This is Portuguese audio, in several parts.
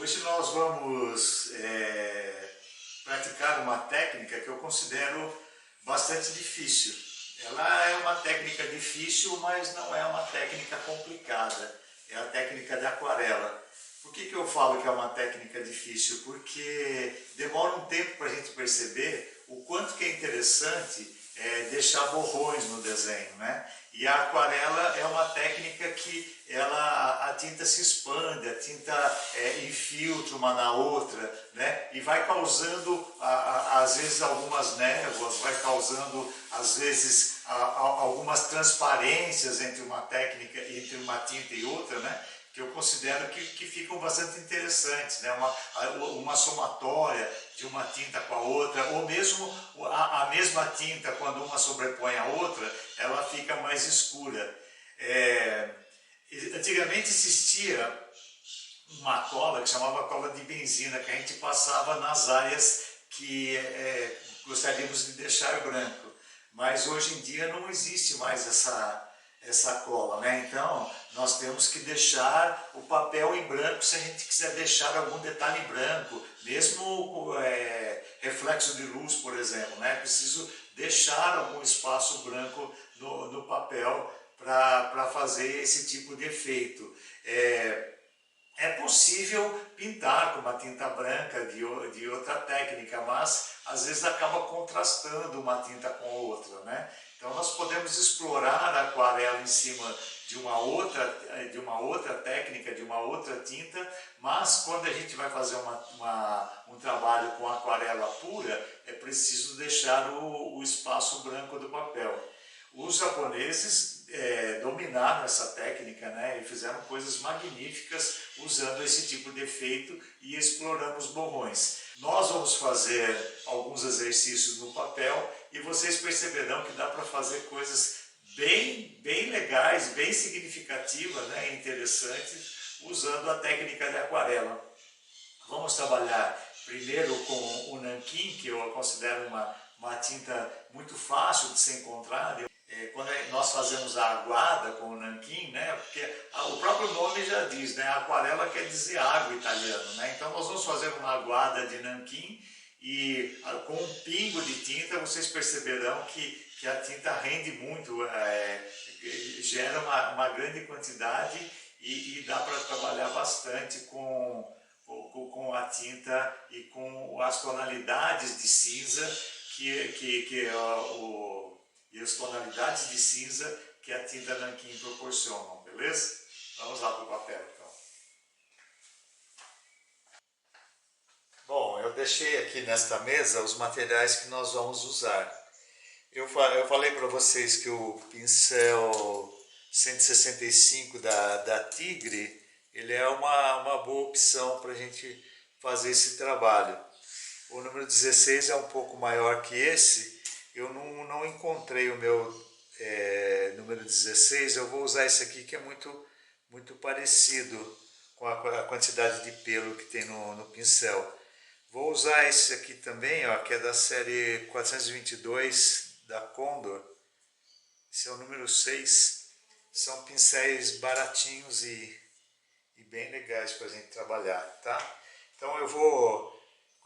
Hoje nós vamos praticar uma técnica que eu considero bastante difícil. Ela é uma técnica difícil, mas não é uma técnica complicada. É a técnica da aquarela. Por que eu falo que é uma técnica difícil? Porque demora um tempo para a gente perceber o quanto que é interessante deixar borrões no desenho, né? E a aquarela é uma técnica que a tinta se expande, a tinta infiltra uma na outra, né? E vai causando, às vezes, algumas névoas, vai causando, às vezes, algumas transparências entre uma técnica, entre uma tinta e outra, né? Que eu considero que ficam bastante interessantes, né? Uma somatória de uma tinta com a outra, ou mesmo a mesma tinta, quando uma sobrepõe a outra, ela fica mais escura. Antigamente existia uma cola que chamava cola de benzina, que a gente passava nas áreas que gostaríamos de deixar branco. Mas hoje em dia não existe mais essa cola, né? Então nós temos que deixar o papel em branco se a gente quiser deixar algum detalhe em branco, mesmo reflexo de luz, por exemplo, né? Preciso deixar algum espaço branco no papel para fazer esse tipo de efeito. É possível pintar com uma tinta branca de outra técnica, mas às vezes acaba contrastando uma tinta com a outra, né? Então nós podemos explorar a aquarela em cima de uma outra técnica, de uma outra tinta, mas quando a gente vai fazer um trabalho com aquarela pura, é preciso deixar o espaço branco do papel. Os japoneses dominaram essa técnica, né, e fizeram coisas magníficas usando esse tipo de efeito e explorando os borrões. Nós vamos fazer alguns exercícios no papel e vocês perceberão que dá para fazer coisas bem legais, bem significativas, né, interessantes, usando a técnica de aquarela. Vamos trabalhar primeiro com o nanquim, que eu considero uma tinta muito fácil de ser encontrada. Quando nós fazemos a aguada com o nanquim, né, porque o próprio nome já diz, né, aquarela quer dizer água em italiano, né, então nós vamos fazer uma aguada de nanquim e com um pingo de tinta vocês perceberão que a tinta rende muito, gera uma grande quantidade e dá para trabalhar bastante com a tinta e com as tonalidades de cinza e as tonalidades de cinza que a tinta nanquim proporcionam, beleza? Vamos lá para o papel, então. Bom, eu deixei aqui nesta mesa os materiais que nós vamos usar. Eu falei para vocês que o pincel 165 da Tigre, ele é uma boa opção para a gente fazer esse trabalho. O número 16 é um pouco maior que esse. Eu não encontrei o meu número 16, eu vou usar esse aqui que é muito parecido com a quantidade de pelo que tem no pincel. Vou usar esse aqui também, ó, que é da série 422 da Condor. Esse é o número 6. São pincéis baratinhos e bem legais para a gente trabalhar, tá? Então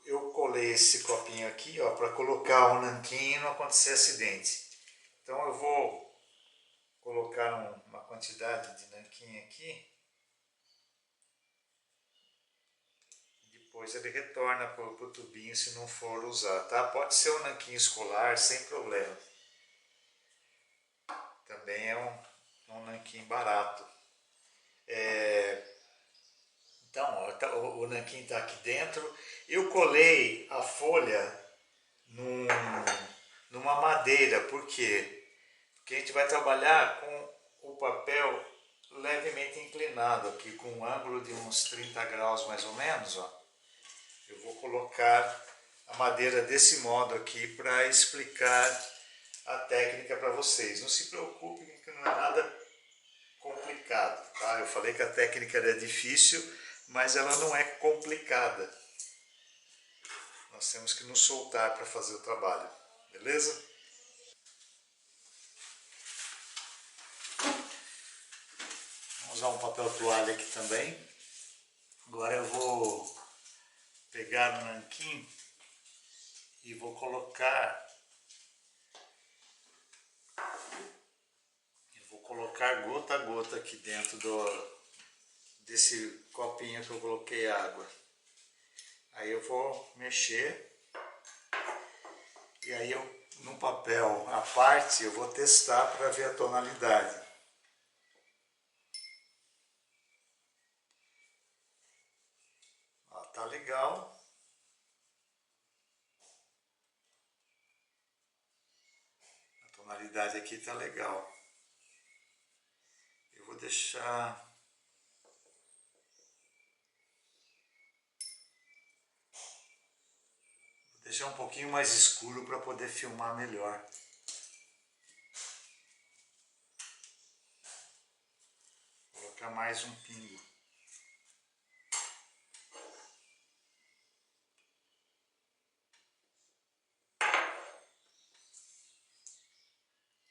eu colei esse copinho aqui, ó, para colocar o nanquim e não acontecer acidente. Então eu vou colocar uma quantidade de nanquim aqui. Depois ele retorna para o tubinho se não for usar, tá? Pode ser um nanquim escolar, sem problema. Também é um nanquim barato. Então, o nanquim está aqui dentro. Eu colei a folha numa madeira, por quê? Porque a gente vai trabalhar com o papel levemente inclinado aqui, com um ângulo de uns 30 graus mais ou menos, ó. Eu vou colocar a madeira desse modo aqui para explicar a técnica para vocês. Não se preocupem que não é nada complicado, tá? Eu falei que a técnica era difícil, mas ela não é complicada. Nós temos que nos soltar para fazer o trabalho, beleza? Vamos usar um papel toalha aqui também. Agora eu vou pegar o nanquim e vou colocar gota a gota aqui dentro desse copinho que eu coloquei água. Aí eu vou mexer e aí no papel à parte eu vou testar para ver a tonalidade. Ó, tá legal. A tonalidade aqui tá legal. Eu vou deixar um pouquinho mais escuro para poder filmar melhor. Vou colocar mais um pingo.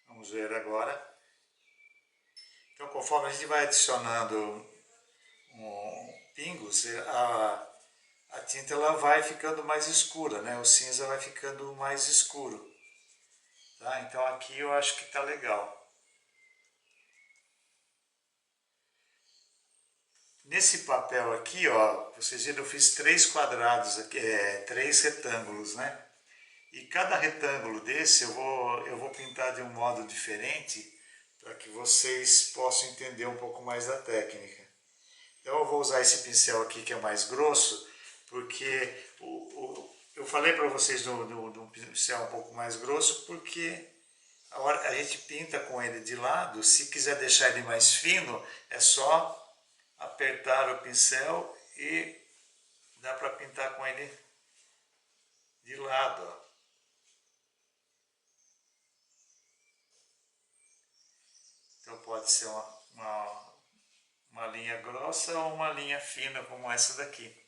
Vamos ver agora. Então, conforme a gente vai adicionando pingos, a tinta ela vai ficando mais escura, né? O cinza vai ficando mais escuro. Tá? Então aqui eu acho que tá legal. Nesse papel aqui, ó, vocês viram, eu fiz 3 quadrados, aqui, 3 retângulos, né? E cada retângulo desse eu vou pintar de um modo diferente para que vocês possam entender um pouco mais da técnica. Então eu vou usar esse pincel aqui que é mais grosso, porque eu falei para vocês de um pincel um pouco mais grosso, porque a gente pinta com ele de lado. Se quiser deixar ele mais fino, é só apertar o pincel e dá para pintar com ele de lado. Ó. Então pode ser uma linha grossa ou uma linha fina como essa daqui.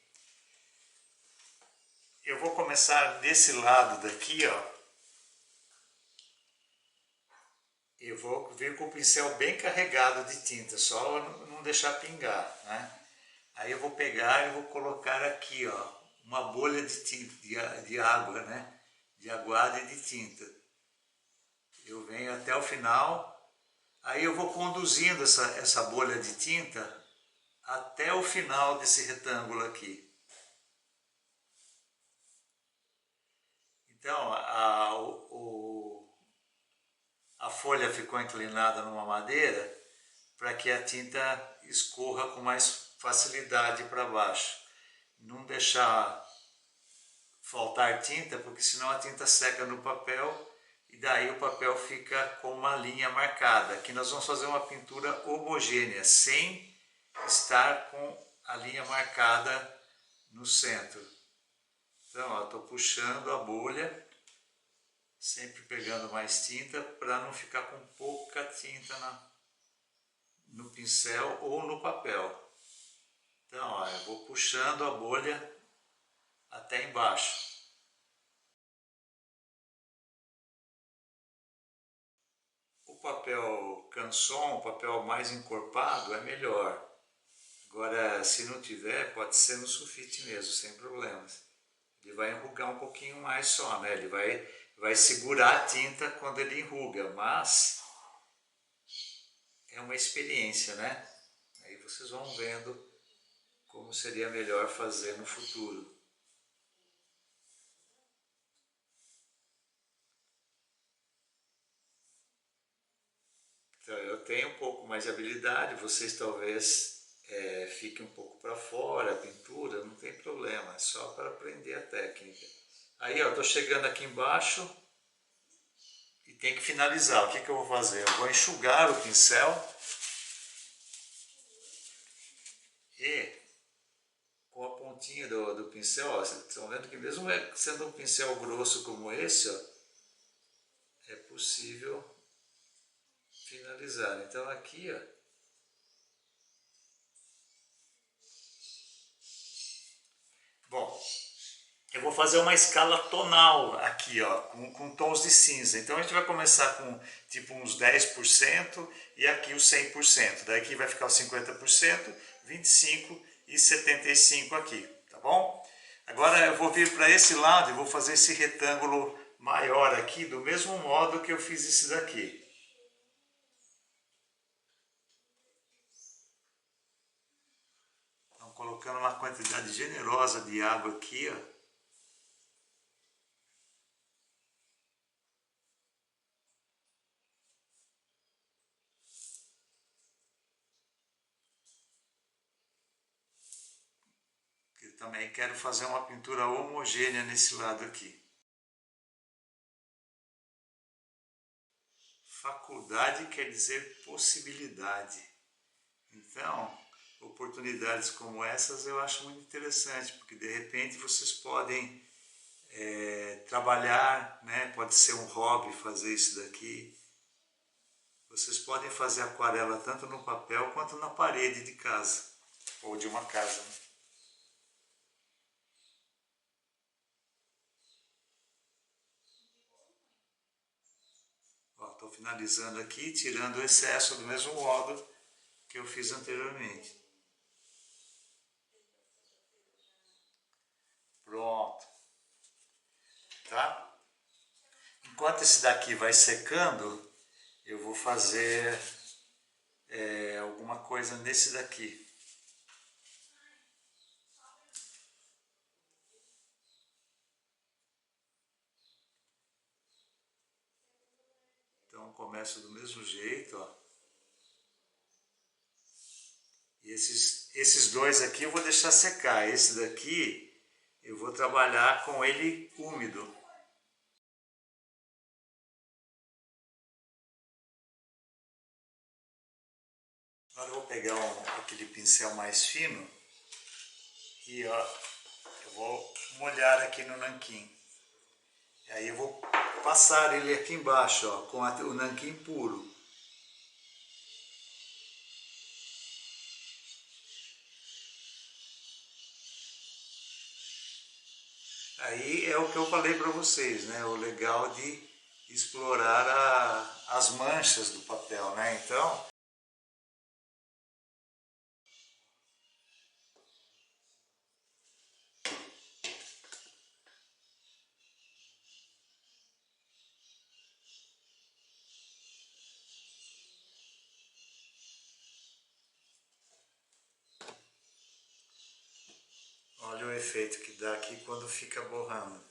Eu vou começar desse lado daqui, ó. Eu vou vir com o pincel bem carregado de tinta, só não deixar pingar, né? Aí eu vou pegar e vou colocar aqui, ó, uma bolha de tinta, de água, né? De aguada e de tinta. Eu venho até o final, aí eu vou conduzindo essa bolha de tinta até o final desse retângulo aqui. Então, a folha ficou inclinada numa madeira para que a tinta escorra com mais facilidade para baixo. Não deixar faltar tinta, porque senão a tinta seca no papel e daí o papel fica com uma linha marcada. Aqui nós vamos fazer uma pintura homogênea, sem estar com a linha marcada no centro. Então, estou puxando a bolha, sempre pegando mais tinta para não ficar com pouca tinta no pincel ou no papel. Então, ó, eu vou puxando a bolha até embaixo. O papel canson, o papel mais encorpado, é melhor. Agora, se não tiver, pode ser no sulfite mesmo, sem problemas. Ele vai enrugar um pouquinho mais só, né? Ele vai segurar a tinta quando ele enruga, mas é uma experiência, né? Aí vocês vão vendo como seria melhor fazer no futuro. Então, eu tenho um pouco mais de habilidade, vocês talvez fiquem um pouco para fora, a pintura, não tem problema, é só para aprender a técnica. Aí, ó, estou chegando aqui embaixo e tem que finalizar. O que eu vou fazer? Eu vou enxugar o pincel e com a pontinha do pincel, ó, vocês estão vendo que mesmo sendo um pincel grosso como esse, ó, é possível finalizar. Então aqui, ó, bom, eu vou fazer uma escala tonal aqui, ó, com tons de cinza. Então a gente vai começar com tipo uns 10% e aqui os 100%. Daqui vai ficar os 50%, 25% e 75 aqui, tá bom? Agora eu vou vir para esse lado e vou fazer esse retângulo maior aqui, do mesmo modo que eu fiz esse daqui. Então, colocando uma quantidade generosa de água aqui, ó. Eu também quero fazer uma pintura homogênea nesse lado aqui. Faculdade quer dizer possibilidade. Então, oportunidades como essas eu acho muito interessante, porque de repente vocês podem trabalhar, né? Pode ser um hobby fazer isso daqui. Vocês podem fazer aquarela tanto no papel quanto na parede de casa, ou de uma casa, né? Estou finalizando aqui, tirando o excesso do mesmo modo que eu fiz anteriormente. Pronto. Tá? Enquanto esse daqui vai secando, eu vou fazer alguma coisa nesse daqui. Então começo do mesmo jeito, ó. E esses dois aqui eu vou deixar secar. Esse daqui eu vou trabalhar com ele úmido. Agora eu vou pegar aquele pincel mais fino e ó, eu vou molhar aqui no nanquim. E aí eu vou passar ele aqui embaixo, ó, com o nanquim puro. Aí é o que eu falei para vocês, né? O legal de explorar as manchas do papel, né? Então, olha o efeito que dá aqui quando fica borrando.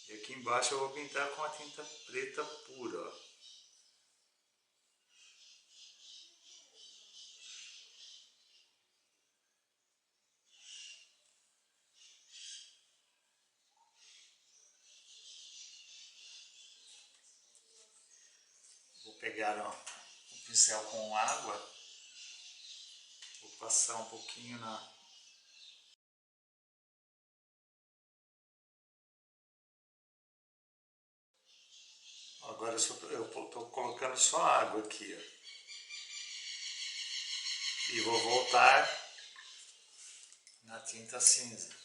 E aqui embaixo eu vou pintar com a tinta preta pura, ó. Vou pegar o pincel com água, vou passar um pouquinho na... Agora eu estou colocando só água aqui, ó. E vou voltar na tinta cinza.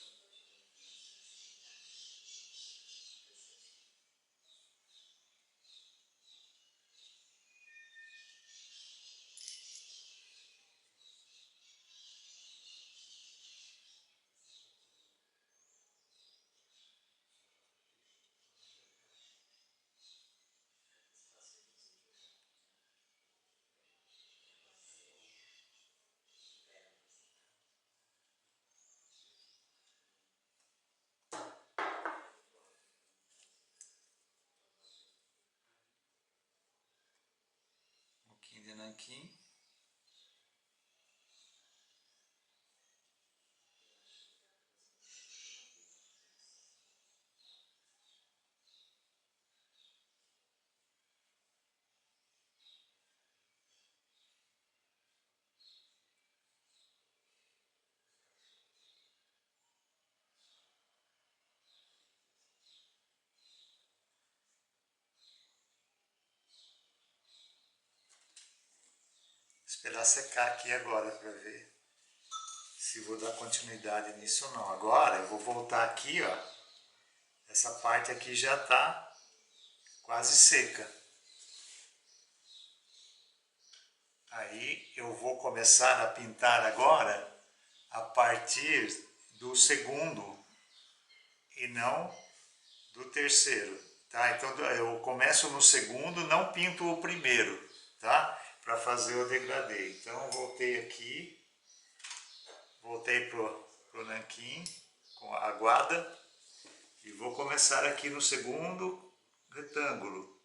Um pouquinho de nanquim. Esperar secar aqui agora para ver se vou dar continuidade nisso ou não. Agora eu vou voltar aqui, ó. Essa parte aqui já está quase seca. Aí eu vou começar a pintar agora a partir do segundo e não do terceiro, tá? Então eu começo no segundo, não pinto o primeiro, tá? Para fazer o degradê. Então voltei aqui, voltei pro nanquim com a aguada e vou começar aqui no segundo retângulo.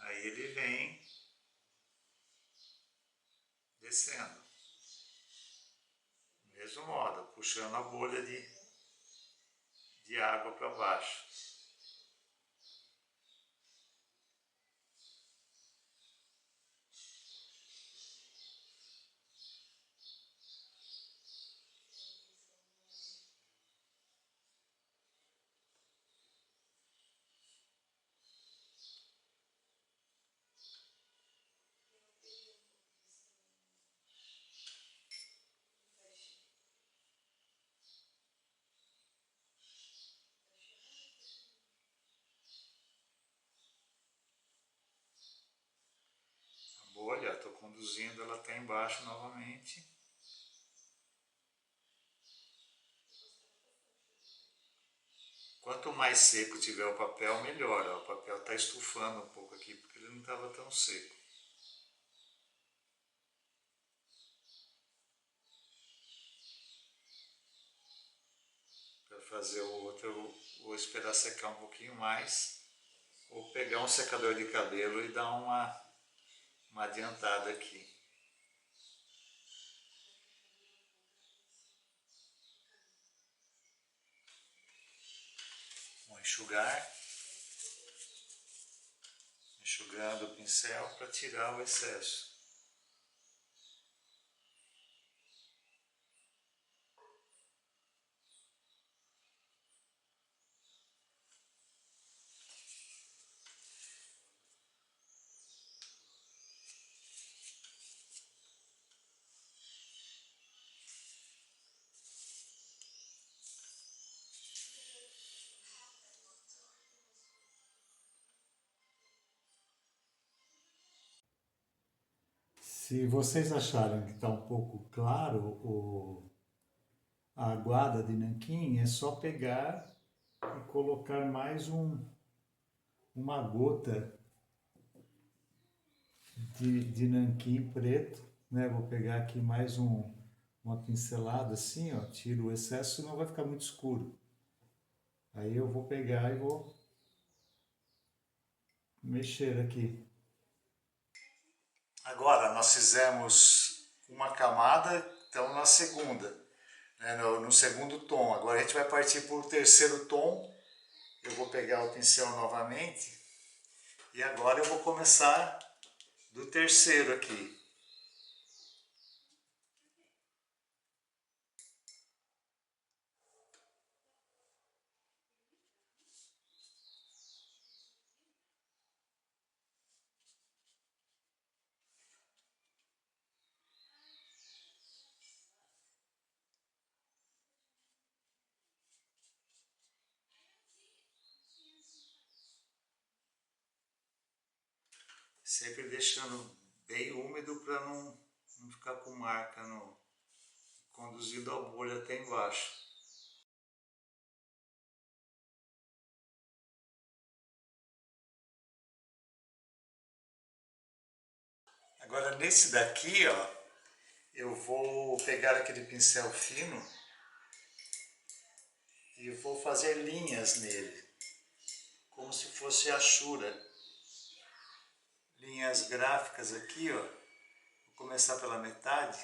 Aí ele vem descendo. Mesmo modo, puxando a bolha de água para baixo. A bolha, estou conduzindo ela até embaixo novamente. Quanto mais seco tiver o papel, melhor. Ó, o papel está estufando um pouco aqui porque ele não estava tão seco. Para fazer o outro, eu vou esperar secar um pouquinho mais. Ou pegar um secador de cabelo e dar uma adiantada aqui. Vou enxugar. Enxugando o pincel para tirar o excesso. Se vocês acharem que está um pouco claro a aguada de nanquim, é só pegar e colocar mais uma gota de nanquim preto, né? Vou pegar aqui mais uma pincelada assim, ó, tiro o excesso, senão vai ficar muito escuro. Aí eu vou pegar e vou mexer aqui. Agora nós fizemos uma camada, então na segunda, né, no segundo tom. Agora a gente vai partir para o terceiro tom. Eu vou pegar o pincel novamente e agora eu vou começar do terceiro aqui. Sempre deixando bem úmido para não ficar com marca, conduzindo a bolha até embaixo. Agora nesse daqui, ó, eu vou pegar aquele pincel fino e vou fazer linhas nele, como se fosse achura. Linhas gráficas aqui, ó. Vou começar pela metade.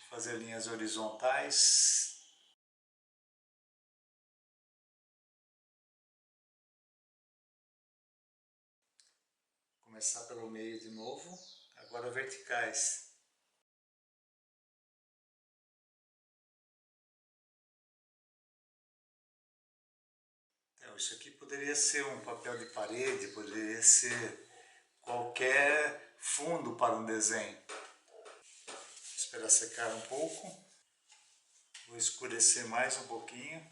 Fazer linhas horizontais. Começar pelo meio de novo. Agora verticais. Então, isso aqui poderia ser um papel de parede, poderia ser qualquer fundo para um desenho. Esperar secar um pouco. Vou escurecer mais um pouquinho.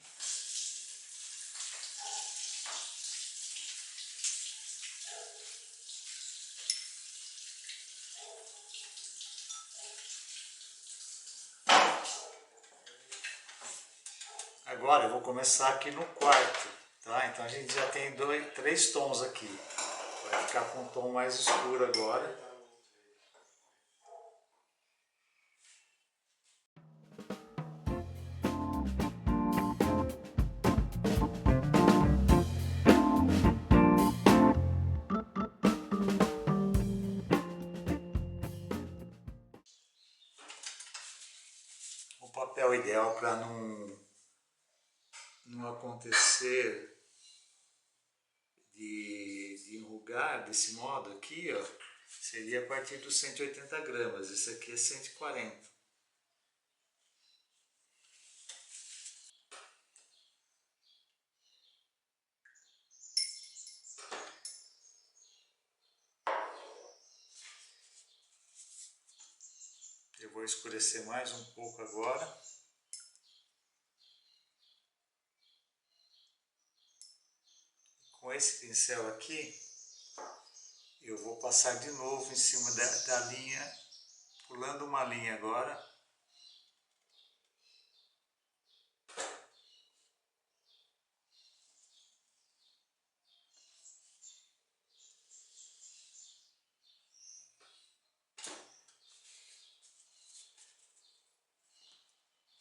Agora eu vou começar aqui no quarto, tá? Então a gente já tem três tons aqui. Vai ficar com um tom mais escuro agora. O papel ideal para não acontecer de enrugar desse modo aqui, ó, seria a partir dos 180 gramas. Esse aqui é 140. Eu vou escurecer mais um pouco agora. Com esse pincel aqui, eu vou passar de novo em cima da linha, pulando uma linha agora.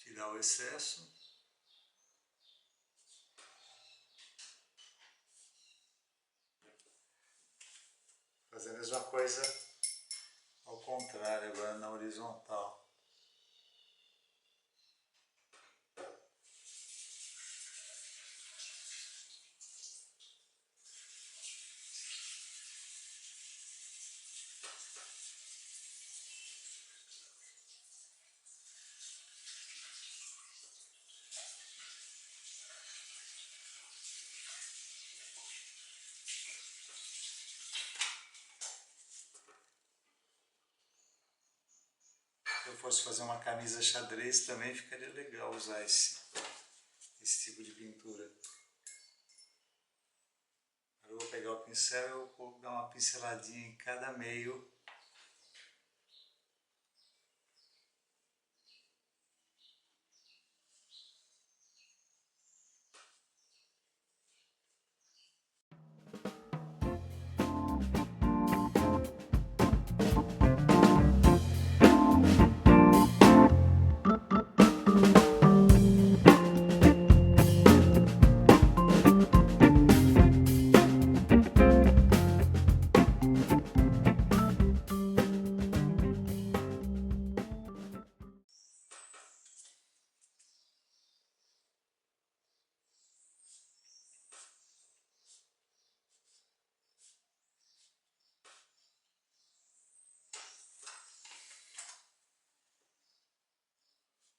Tirar o excesso. Fazer a mesma coisa ao contrário, agora na horizontal. Se eu fosse fazer uma camisa xadrez também ficaria legal usar esse tipo de pintura. Agora eu vou pegar o pincel e eu vou dar uma pinceladinha em cada meio.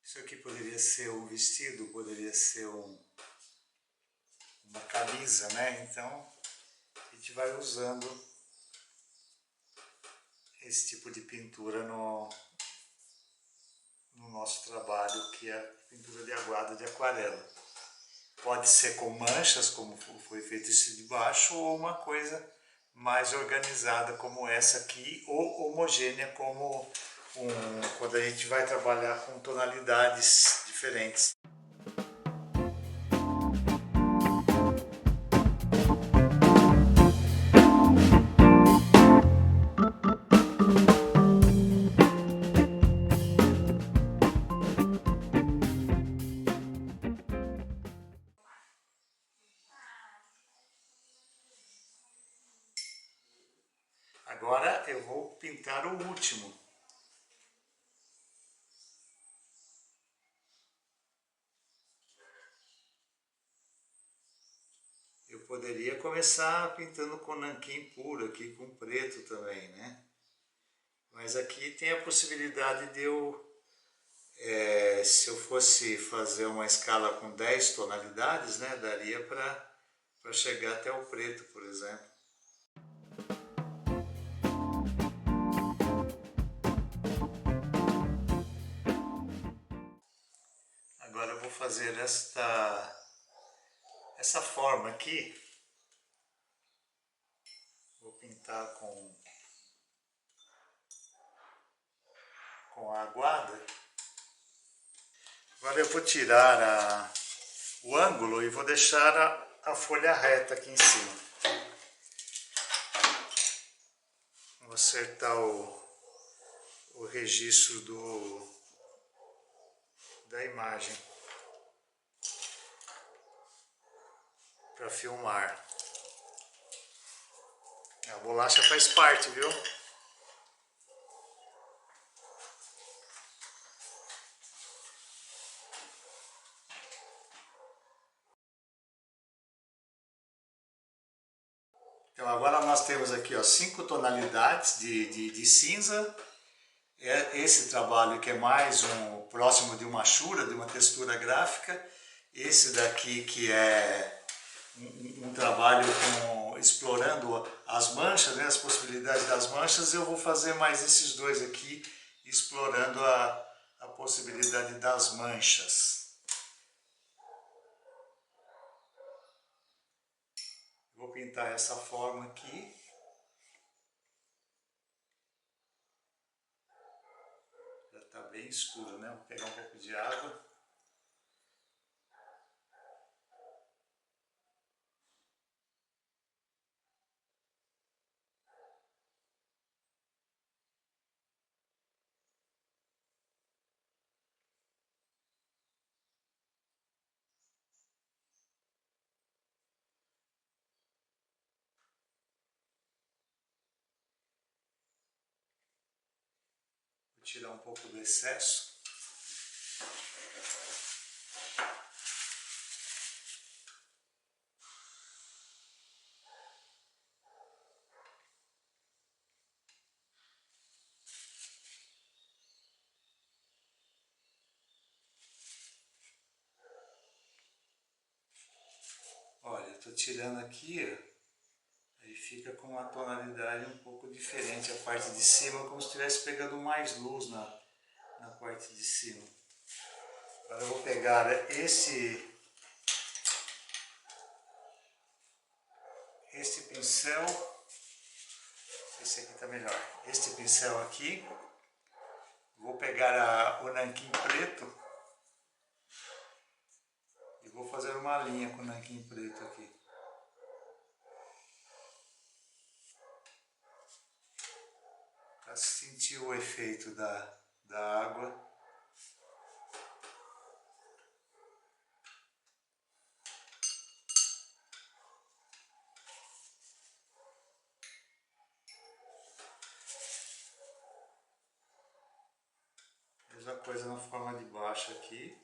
Isso aqui poderia ser um vestido, poderia ser uma camisa, né? Então a gente vai usando esse tipo de pintura no nosso trabalho, que é a pintura de aguado de aquarela. Pode ser com manchas, como foi feito esse de baixo, ou uma coisa mais organizada como essa aqui, ou homogênea como quando a gente vai trabalhar com tonalidades diferentes. Agora eu vou pintar o último. Eu poderia começar pintando com nanquim puro aqui, com preto também, né? Mas aqui tem a possibilidade de se eu fosse fazer uma escala com 10 tonalidades, né, daria para chegar até o preto, por exemplo. fazer essa forma aqui. Vou pintar com a aguada. Agora eu vou tirar o ângulo e vou deixar a folha reta aqui em cima. Vou acertar o registro da imagem para filmar. A bolacha faz parte, viu? Então agora nós temos aqui, ó, 5 tonalidades de cinza. Esse trabalho que é mais próximo de uma achura, de uma textura gráfica. Esse daqui que é um trabalho explorando as manchas, né, as possibilidades das manchas. Eu vou fazer mais esses dois aqui, explorando a possibilidade das manchas. Vou pintar essa forma aqui. Já está bem escuro, né? Vou pegar um pouco de água. Vou tirar um pouco do excesso. Olha, estou tirando aqui, ó, aí fica com uma tonalidade um pouco diferente a parte de cima, como se estivesse pegando mais luz na parte de cima. Agora eu vou pegar este pincel, esse aqui está melhor, este pincel aqui, vou pegar o nanquim preto e vou fazer uma linha com o nanquim preto aqui. Para sentir o efeito da água. Mesma coisa na forma de baixo aqui.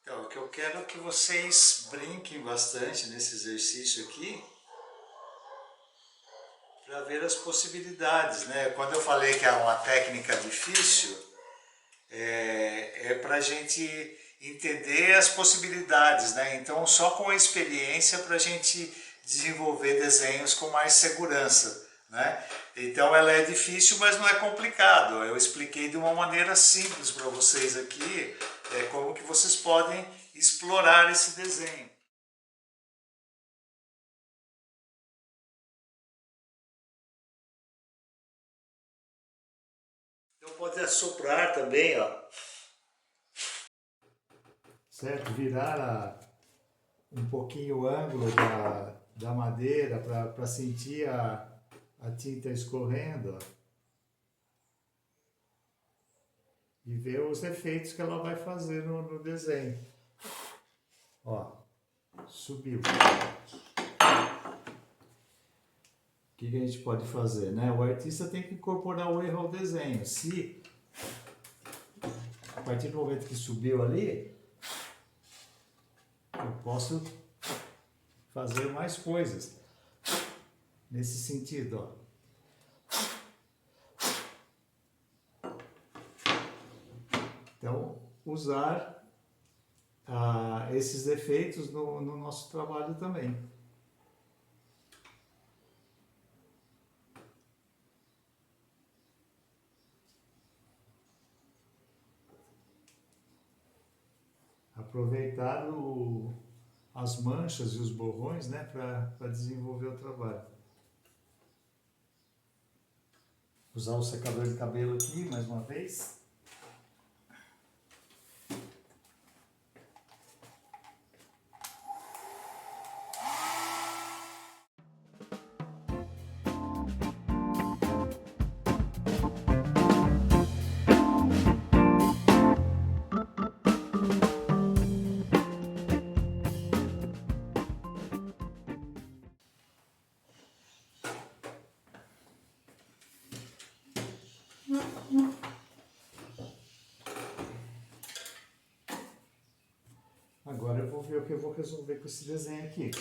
Então, o que eu quero é que vocês brinquem bastante nesse exercício aqui. ver as possibilidades, né? Quando eu falei que é uma técnica difícil, é para a gente entender as possibilidades, né? Então, só com a experiência para a gente desenvolver desenhos com mais segurança, né? Então, ela é difícil, mas não é complicado. Eu expliquei de uma maneira simples para vocês aqui, como que vocês podem explorar esse desenho. Então, pode assoprar também, ó. Certo? Virar um pouquinho o ângulo da madeira para sentir a tinta escorrendo, ó. E ver os efeitos que ela vai fazer no desenho. Ó, subiu. O que a gente pode fazer, né? O artista tem que incorporar o erro ao desenho. Se, a partir do momento que subiu ali, eu posso fazer mais coisas. Nesse sentido, ó. Então, usar esses efeitos no nosso trabalho também. Aproveitar as manchas e os borrões, né, para desenvolver o trabalho. Usar o secador de cabelo aqui mais uma vez. Agora eu vou ver o que eu vou resolver com esse desenho aqui.